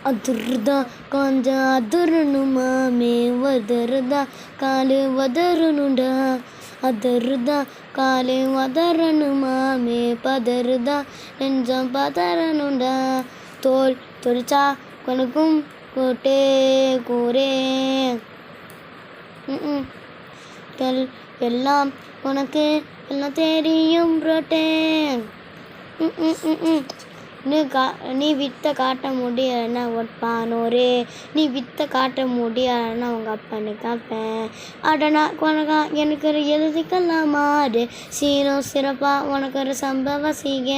அதிர்தா காஞ்சா அதிரணுமாமே வதருதா காலு வதரணுண்டா அதருதா காலு வதரணுமாமே பதருதா நெஞ்சம் பதறணுண்டா தோல் தொழிச்சா கணக்கும் கோட்டே கூரே கல் எல்லாம் உனக்கு எல்லாம் தெரியும் புரோட்டேன் நீ வித்த காட்ட முடியலைன்னா ஒட்பானோரே நீ வித்த காட்ட முடியலைன்னா உங்கள் அப்பனை காப்பேன் அடனா உனக்கா எனக்கு ஒரு எழுதிக்கலாமாடு சீரும் சிறப்பாக உனக்கு ஒரு சம்பவம் செய்க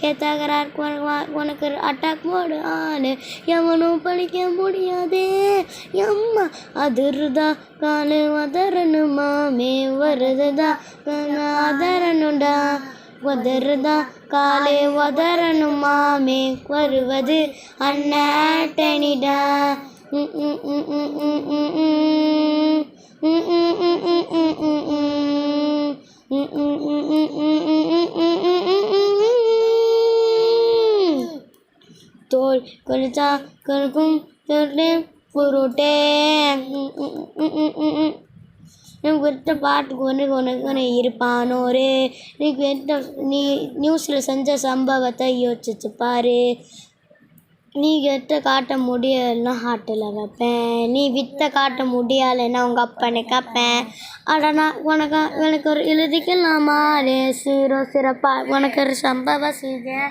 ஏத்தகரார் உனக்கு ஒரு அட்டாக் போடு ஆளு எவனும் படிக்க முடியாதே எம்மா அதிர்தா காலு அதரணுமாமே வருதுதா அதரணுண்டா வதருதா காலே வதரணுமாமே வருவது அண்ணாட்டனிடா தோல் கொலிச்சா கருக்கும் புருட்டே எனக்கு வெட்ட பாட்டுக்கு உனக்கு இருப்பானோரே நீ நியூஸில் செஞ்ச சம்பவத்தை யோசிச்சு பாரு நீ வித்த காட்ட முடியலைன்னா ஹாட்டில் வைப்பேன் நீ வித்த காட்ட முடியலைன்னா உங்கள் அப்பனை காப்பேன் அடனா எனக்கு ஒரு எழுதிக்கலாமா சீரோ சிறப்பாக உனக்கு ஒரு சம்பவம் செய்ய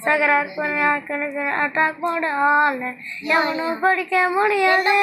சகராக்கு அட்டாக் போட ஆள் எவனும் படிக்க முடியாது